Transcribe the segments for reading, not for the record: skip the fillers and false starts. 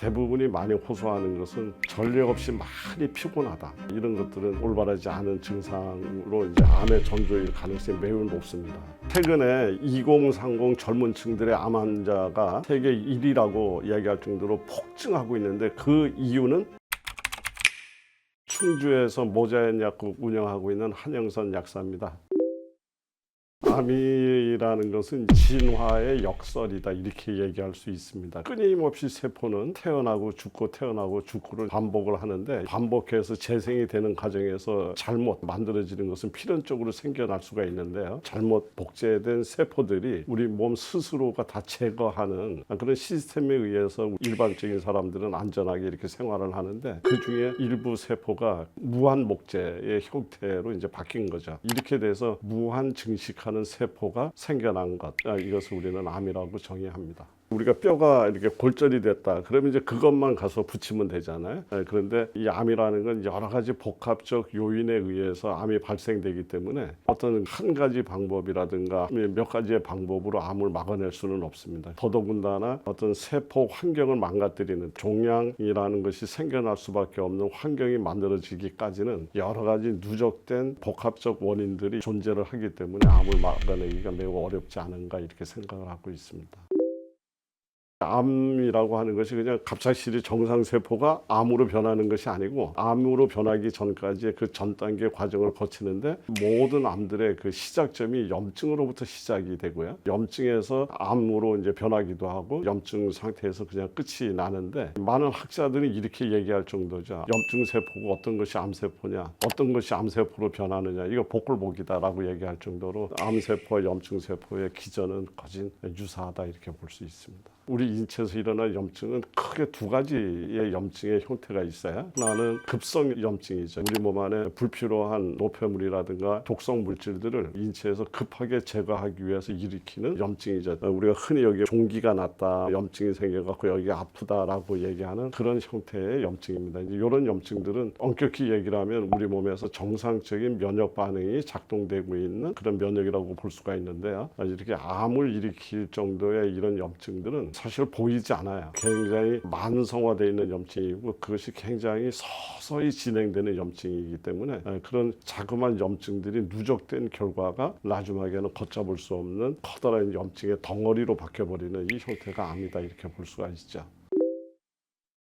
대부분이 많이 호소하는 것은 전력 없이 많이 피곤하다. 이런 것들은 올바르지 않은 증상으로 이제 암의 전조일 가능성이 매우 높습니다. 최근에 2030 젊은 층들의 암 환자가 세계 1위라고 이야기할 정도로 폭증하고 있는데 그 이유는 충주에서 모자연 약국 운영하고 있는 한영선 약사입니다. 암이라는 것은 진화의 역설이다 이렇게 얘기할 수 있습니다. 끊임없이 세포는 태어나고 죽고를 반복을 하는데 반복해서 재생이 되는 과정에서 잘못 만들어지는 것은 필연적으로 생겨날 수가 있는데요. 잘못 복제된 세포들이 우리 몸 스스로가 다 제거하는 그런 시스템에 의해서 일반적인 사람들은 안전하게 이렇게 생활을 하는데 그 중에 일부 세포가 무한 복제의 형태로 이제 바뀐 거죠. 이렇게 돼서 무한 증식하는 세포가 생겨난 것, 이것을 우리는 암이라고 정의합니다. 우리가 뼈가 이렇게 골절이 됐다 그러면 이제 그것만 가서 붙이면 되잖아요. 그런데 이 암이라는 건 여러 가지 복합적 요인에 의해서 암이 발생되기 때문에 어떤 한 가지 방법이라든가 몇 가지의 방법으로 암을 막아낼 수는 없습니다. 더더군다나 어떤 세포 환경을 망가뜨리는 종양이라는 것이 생겨날 수밖에 없는 환경이 만들어지기까지는 여러 가지 누적된 복합적 원인들이 존재를 하기 때문에 암을 막아내기가 매우 어렵지 않은가 이렇게 생각을 하고 있습니다. 암이라고 하는 것이 그냥 갑작스레 정상세포가 암으로 변하는 것이 아니고 암으로 변하기 전까지의 그 전 단계 과정을 거치는데 모든 암들의 그 시작점이 염증으로부터 시작이 되고요. 염증에서 암으로 이제 변하기도 하고 염증 상태에서 그냥 끝이 나는데 많은 학자들이 이렇게 얘기할 정도죠. 염증세포가 어떤 것이 암세포냐, 어떤 것이 암세포로 변하느냐, 이거 복불복이다라고 얘기할 정도로 암세포와 염증세포의 기전은 거진 유사하다 이렇게 볼 수 있습니다. 우리 인체에서 일어날 염증은 크게 두 가지의 염증의 형태가 있어요. 하나는 급성 염증이죠. 우리 몸 안에 불필요한 노폐물이라든가 독성 물질들을 인체에서 급하게 제거하기 위해서 일으키는 염증이죠. 우리가 흔히 여기 종기가 났다, 염증이 생겨갖고 여기 아프다라고 얘기하는 그런 형태의 염증입니다. 이제 이런 염증들은 엄격히 얘기를 하면 우리 몸에서 정상적인 면역 반응이 작동되고 있는 그런 면역이라고 볼 수가 있는데요. 이렇게 암을 일으킬 정도의 이런 염증들은 사실 보이지 않아요. 굉장히 만성화되어 있는 염증이고 그것이 굉장히 서서히 진행되는 염증이기 때문에 그런 자그마한 염증들이 누적된 결과가 나중에는 걷잡을 수 없는 커다란 염증의 덩어리로 바뀌어버리는 이 형태가 암이다 이렇게 볼 수가 있죠.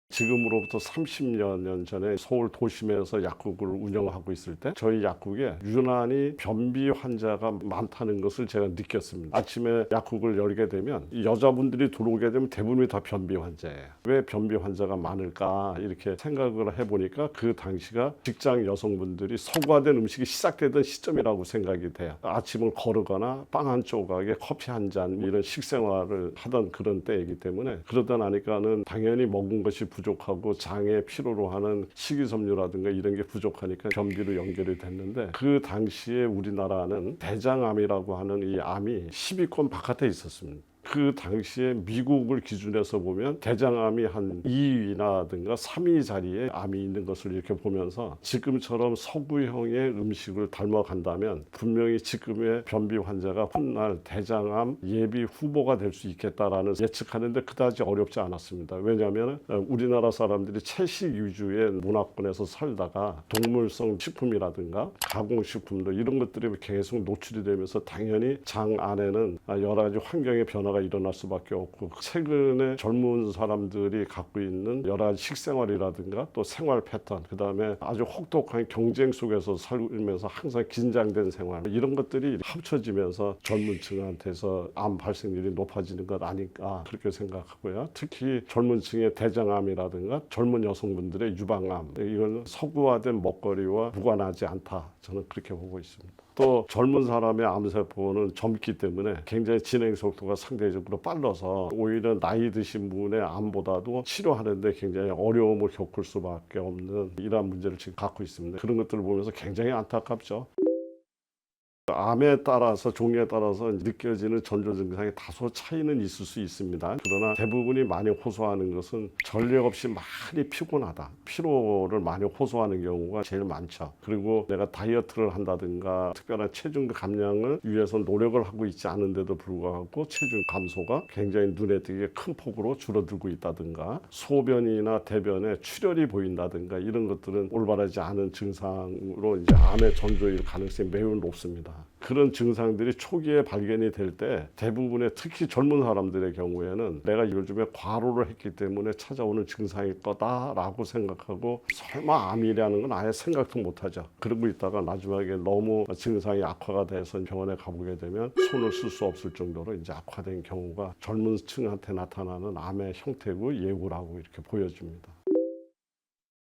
지금으로부터 30여 년 전에 서울 도심에서 약국을 운영하고 있을 때 저희 약국에 유난히 변비 환자가 많다는 것을 제가 느꼈습니다. 아침에 약국을 열게 되면 여자분들이 들어오게 되면 대부분이 다 변비 환자예요. 왜 변비 환자가 많을까 이렇게 생각을 해보니까 그 당시가 직장 여성분들이 서구화된 음식이 시작되던 시점이라고 생각이 돼요. 아침을 거르거나 빵 한 조각에 커피 한 잔 이런 식생활을 하던 그런 때이기 때문에 그러다 나니까는 당연히 먹은 것이 부족하고 장의 필요로 하는 식이섬유라든가 이런 게 부족하니까 변비로 연결이 됐는데 그 당시에 우리나라는 대장암이라고 하는 이 암이 10위권 바깥에 있었습니다. 그 당시에 미국을 기준해서 보면 대장암이 한 2위라든가 3위 자리에 암이 있는 것을 이렇게 보면서 지금처럼 서구형의 음식을 닮아간다면 분명히 지금의 변비 환자가 훗날 대장암 예비 후보가 될 수 있겠다라는 예측하는데 그다지 어렵지 않았습니다. 왜냐하면 우리나라 사람들이 채식 위주의 문화권에서 살다가 동물성 식품이라든가 가공식품도 이런 것들이 계속 노출이 되면서 당연히 장 안에는 여러 가지 환경의 변화가 일어날 수밖에 없고 최근에 젊은 사람들이 갖고 있는 여러 가지 식생활이라든가 또 생활 패턴 그다음에 아주 혹독한 경쟁 속에서 살면서 항상 긴장된 생활 이런 것들이 합쳐지면서 젊은 층한테서 암 발생률이 높아지는 것 아닐까 그렇게 생각하고요. 특히 젊은 층의 대장암이라든가 젊은 여성분들의 유방암 이건 서구화된 먹거리와 무관하지 않다 저는 그렇게 보고 있습니다. 또 젊은 사람의 암세포는 젊기 때문에 굉장히 진행 속도가 상대적으로 빨라서 오히려 나이 드신 분의 암보다도 치료하는데 굉장히 어려움을 겪을 수밖에 없는 이러한 문제를 지금 갖고 있습니다. 그런 것들을 보면서 굉장히 안타깝죠. 암에 따라서 종류에 따라서 느껴지는 전조 증상이 다소 차이는 있을 수 있습니다. 그러나 대부분이 많이 호소하는 것은 전례 없이 많이 피곤하다, 피로를 많이 호소하는 경우가 제일 많죠. 그리고 내가 다이어트를 한다든가 특별한 체중 감량을 위해서 노력을 하고 있지 않은데도 불구하고 체중 감소가 굉장히 눈에 띄게 큰 폭으로 줄어들고 있다든가, 소변이나 대변에 출혈이 보인다든가, 이런 것들은 올바르지 않은 증상으로 이제 암의 전조일 가능성이 매우 높습니다. 그런 증상들이 초기에 발견이 될 때 대부분의, 특히 젊은 사람들의 경우에는 내가 요즘에 과로를 했기 때문에 찾아오는 증상일 거다라고 생각하고 설마 암이라는 건 아예 생각도 못하죠. 그러고 있다가 나중에 너무 증상이 악화가 돼서 병원에 가보게 되면 손을 쓸 수 없을 정도로 이제 악화된 경우가 젊은 층한테 나타나는 암의 형태고 예고라고 이렇게 보여집니다.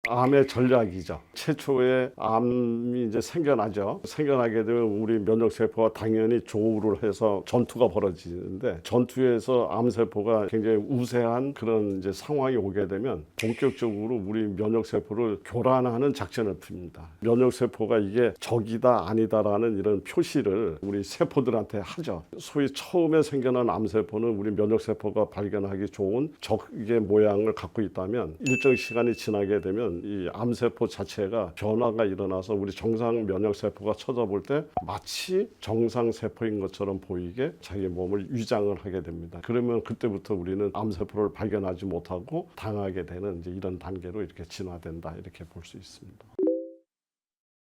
암의 전략이죠. 최초에 암이 이제 생겨나죠. 생겨나게 되면 우리 면역세포가 당연히 조우를 해서 전투가 벌어지는데, 전투에서 암세포가 굉장히 우세한 그런 이제 상황이 오게 되면 본격적으로 우리 면역세포를 교란하는 작전을 핍니다. 면역세포가 이게 적이다 아니다라는 이런 표시를 우리 세포들한테 하죠. 소위 처음에 생겨난 암세포는 우리 면역세포가 발견하기 좋은 적의 모양을 갖고 있다면, 일정 시간이 지나게 되면 이 암세포 자체가 변화가 일어나서 우리 정상 면역세포가 쳐다볼 때 마치 정상 세포인 것처럼 보이게 자기 몸을 위장을 하게 됩니다. 그러면 그때부터 우리는 암세포를 발견하지 못하고 당하게 되는 이제 이런 단계로 이렇게 진화된다, 이렇게 볼 수 있습니다.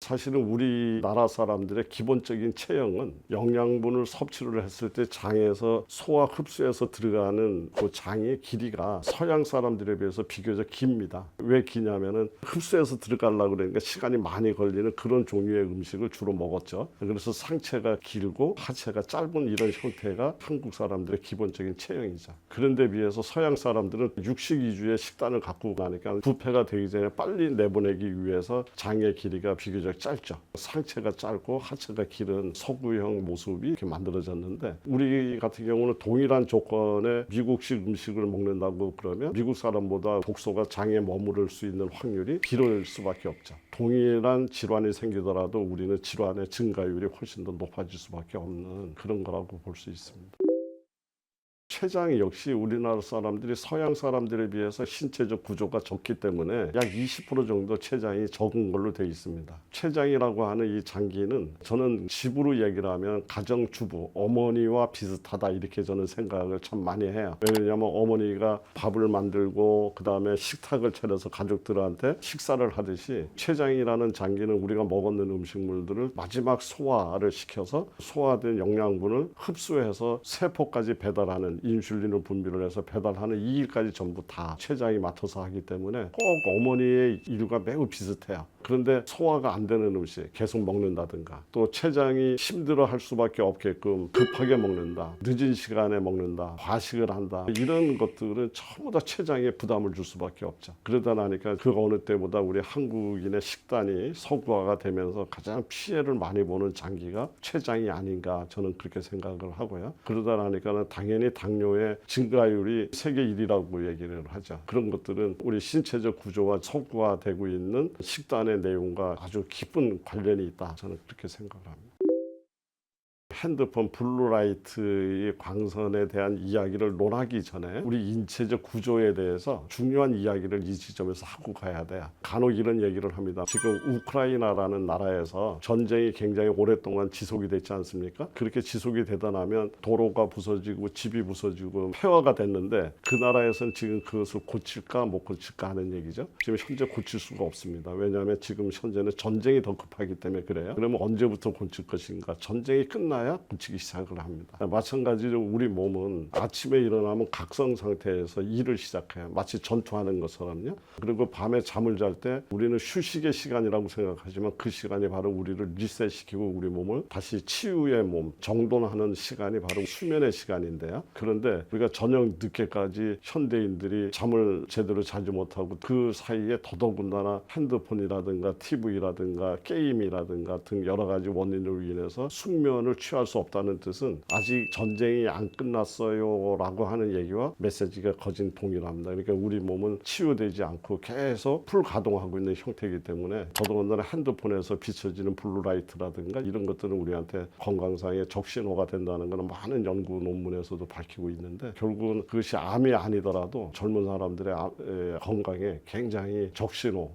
사실은 우리나라 사람들의 기본적인 체형은 영양분을 섭취를 했을 때 장에서 소화 흡수해서 들어가는 그 장의 길이가 서양 사람들에 비해서 비교적 깁니다. 왜 기냐면은 흡수해서 들어가려고 그러니까 시간이 많이 걸리는 그런 종류의 음식을 주로 먹었죠. 그래서 상체가 길고 하체가 짧은 이런 형태가 한국 사람들의 기본적인 체형이죠. 그런데 비해서 서양 사람들은 육식 위주의 식단을 갖고 가니까 부패가 되기 전에 빨리 내보내기 위해서 장의 길이가 비교적 짧죠. 상체가 짧고 하체가 길은 서구형 모습이 이렇게 만들어졌는데, 우리 같은 경우는 동일한 조건의 미국식 음식을 먹는다고 그러면 미국 사람보다 독소가 장에 머무를 수 있는 확률이 길어질 수밖에 없죠. 동일한 질환이 생기더라도 우리는 질환의 증가율이 훨씬 더 높아질 수밖에 없는 그런 거라고 볼 수 있습니다. 췌장 역시 우리나라 사람들이 서양 사람들에 비해서 신체적 구조가 적기 때문에 약 20% 정도 췌장이 적은 걸로 되어 있습니다. 췌장이라고 하는 이 장기는 저는 집으로 얘기를 하면 가정주부, 어머니와 비슷하다, 이렇게 저는 생각을 참 많이 해요. 왜냐하면 어머니가 밥을 만들고 그 다음에 식탁을 차려서 가족들한테 식사를 하듯이, 췌장이라는 장기는 우리가 먹었는 음식물들을 마지막 소화를 시켜서 소화된 영양분을 흡수해서 세포까지 배달하는, 인슐린을 분비를 해서 배달하는 이 일까지 전부 다 췌장이 맡아서 하기 때문에 꼭 어머니의 일과 매우 비슷해요. 그런데 소화가 안 되는 음식 계속 먹는다든가, 또 췌장이 힘들어 할 수밖에 없게끔 급하게 먹는다, 늦은 시간에 먹는다, 과식을 한다, 이런 것들은 전부 다 췌장에 부담을 줄 수밖에 없죠. 그러다 나니까 그 어느 때보다 우리 한국인의 식단이 서구화가 되면서 가장 피해를 많이 보는 장기가 췌장이 아닌가, 저는 그렇게 생각을 하고요. 그러다 나니까 당연히 당뇨의 증가율이 세계 1위라고 얘기를 하죠. 그런 것들은 우리 신체적 구조와 서구화되고 있는 식단의 내용과 아주 깊은 관련이 있다, 저는 그렇게 생각을 합니다. 핸드폰 블루라이트의 광선에 대한 이야기를 논하기 전에 우리 인체적 구조에 대해서 중요한 이야기를 이 지점에서 하고 가야 돼요. 간혹 이런 얘기를 합니다. 지금 우크라이나라는 나라에서 전쟁이 굉장히 오랫동안 지속이 됐지 않습니까? 그렇게 지속이 되다 나면 도로가 부서지고 집이 부서지고 폐허가 됐는데, 그 나라에서는 지금 그것을 고칠까 못 고칠까 하는 얘기죠. 지금 현재 고칠 수가 없습니다. 왜냐하면 지금 현재는 전쟁이 더 급하기 때문에 그래요. 그러면 언제부터 고칠 것인가? 전쟁이 끝나야 고치기 시작을 합니다. 마찬가지로 우리 몸은 아침에 일어나면 각성 상태에서 일을 시작해요. 마치 전투하는 것처럼요. 그리고 밤에 잠을 잘 때 우리는 휴식의 시간이라고 생각하지만 그 시간이 바로 우리를 리셋시키고 우리 몸을 다시 치유의 몸, 정돈하는 시간이 바로 수면의 시간인데요. 그런데 우리가 저녁 늦게까지 현대인들이 잠을 제대로 자지 못하고 그 사이에 더더군다나 핸드폰이라든가 TV라든가 게임이라든가 등 여러 가지 원인으로 인해서 숙면을 취하지 취할 수 없다는 뜻은 아직 전쟁이 안 끝났어요 라고 하는 얘기와 메시지가 거진 동일합니다. 그러니까 우리 몸은 치유되지 않고 계속 풀가동하고 있는 형태이기 때문에 더더군다나 핸드폰에서 비춰지는 블루라이트라든가 이런 것들은 우리한테 건강상의 적신호가 된다는 것은 많은 연구 논문에서도 밝히고 있는데, 결국은 그것이 암이 아니더라도 젊은 사람들의 건강에 굉장히 적신호.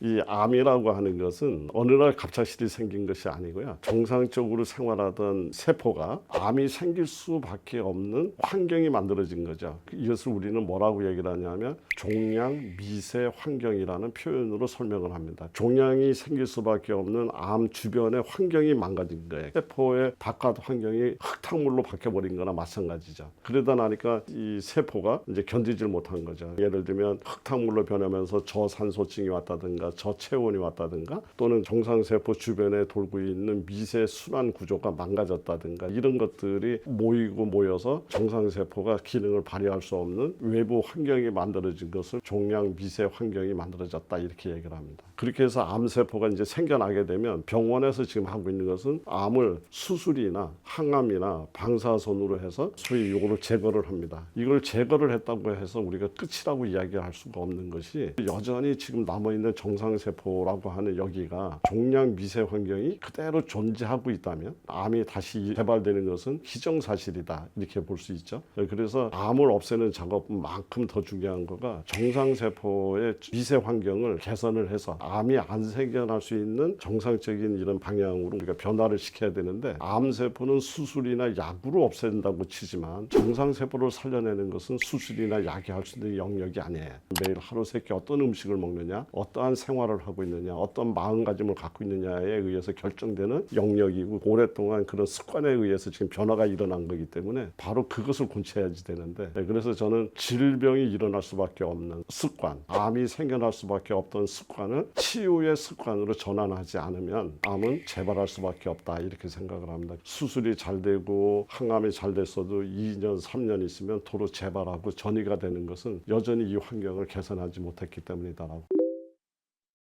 이 암이라고 하는 것은 어느 날 갑작스레 생긴 것이 아니고요. 정상적으로 생활하던 세포가 암이 생길 수밖에 없는 환경이 만들어진 거죠. 이것을 우리는 뭐라고 얘기를 하냐면 종양 미세 환경이라는 표현으로 설명을 합니다. 종양이 생길 수밖에 없는 암 주변의 환경이 망가진 거예요. 세포의 바깥 환경이 흙탕물로 바뀌어버린 거나 마찬가지죠. 그러다 나니까 이 세포가 이제 견디질 못한 거죠. 예를 들면 흙탕물로 변하면서 저산소증이 왔다든가 저체온이 왔다든가, 또는 정상세포 주변에 돌고 있는 미세 순환 구조가 망가졌다든가, 이런 것들이 모여서 정상세포가 기능을 발휘할 수 없는 외부 환경이 만들어진 것을 종양 미세 환경이 만들어졌다, 이렇게 얘기를 합니다. 그렇게 해서 암세포가 이제 생겨나게 되면 병원에서 지금 하고 있는 것은 암을 수술이나 항암이나 방사선으로 해서 소위 이거를 제거를 합니다. 이걸 제거를 했다고 해서 우리가 끝이라고 이야기할 수가 없는 것이, 여전히 지금 남아있는 정상세포라고 하는 여기가 종양 미세 환경이 그대로 존재하고 있다면 암이 다시 개발되는 것은 기정사실이다, 이렇게 볼 수 있죠. 그래서 암을 없애는 작업만큼 더 중요한 거가 정상세포의 미세 환경을 개선을 해서 암이 안 생겨날 수 있는 정상적인 이런 방향으로 우리가 변화를 시켜야 되는데, 암세포는 수술이나 약으로 없앤다고 치지만 정상세포를 살려내는 것은 수술이나 약이 할 수 있는 영역이 아니에요. 매일 하루 세끼 어떤 음식을 먹느냐, 어떠한 생활을 하고 있느냐, 어떤 마음가짐을 갖고 있느냐에 의해서 결정되는 영역이고, 오랫동안 그런 습관에 의해서 지금 변화가 일어난 거기 때문에 바로 그것을 고쳐야지 되는데, 그래서 저는 질병이 일어날 수밖에 없는 습관, 암이 생겨날 수밖에 없던 습관을 치유의 습관으로 전환하지 않으면 암은 재발할 수밖에 없다, 이렇게 생각을 합니다. 수술이 잘 되고 항암이 잘 됐어도 2년, 3년 있으면 도로 재발하고 전이가 되는 것은 여전히 이 환경을 개선하지 못했기 때문이다라고.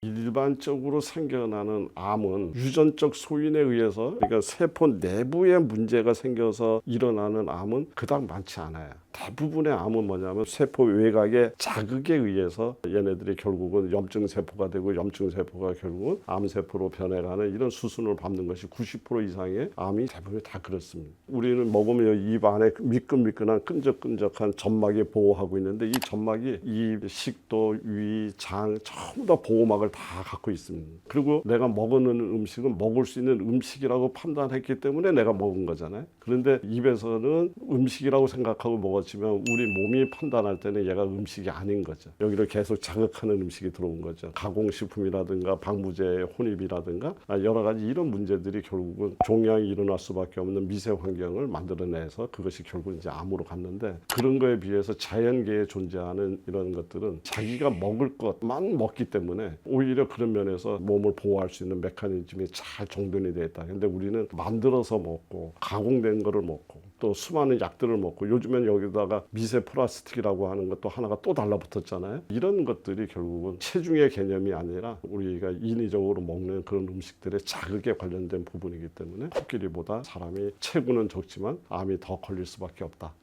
일반적으로 생겨나는 암은 유전적 소인에 의해서, 그러니까 세포 내부에 문제가 생겨서 일어나는 암은 그닥 많지 않아요. 대부분의 암은 뭐냐면 세포 외곽의 자극에 의해서 얘네들이 결국은 염증세포가 되고, 염증세포가 결국은 암세포로 변해가는 이런 수순을 밟는 것이 90% 이상의 암이 대부분 다 그렇습니다. 우리는 먹으면 입 안에 미끈미끈한 끈적끈적한 점막이 보호하고 있는데, 이 점막이 입, 식도, 위, 장 전부 다 보호막을 다 갖고 있습니다. 그리고 내가 먹는 음식은 먹을 수 있는 음식이라고 판단했기 때문에 내가 먹은 거잖아요. 그런데 입에서는 음식이라고 생각하고 먹었지만 우리 몸이 판단할 때는 얘가 음식이 아닌 거죠. 여기를 계속 자극하는 음식이 들어온 거죠. 가공식품이라든가 방부제 혼입이라든가 여러 가지 이런 문제들이 결국은 종양이 일어날 수밖에 없는 미세 환경을 만들어내서 그것이 결국 이제 암으로 갔는데, 그런 거에 비해서 자연계에 존재하는 이런 것들은 자기가 먹을 것만 먹기 때문에 오히려 그런 면에서 몸을 보호할 수 있는 메커니즘이 잘 정돈이 되어 있다. 근데 우리는 만들어서 먹고 가공된 거를 먹고 또 수많은 약들을 먹고, 요즘엔 여기다가 미세 플라스틱이라고 하는 것도 하나가 또 달라붙었잖아요. 이런 것들이 결국은 체중의 개념이 아니라 우리가 인위적으로 먹는 그런 음식들의 자극에 관련된 부분이기 때문에 코끼리보다 사람이 체구는 적지만 암이 더 걸릴 수밖에 없다.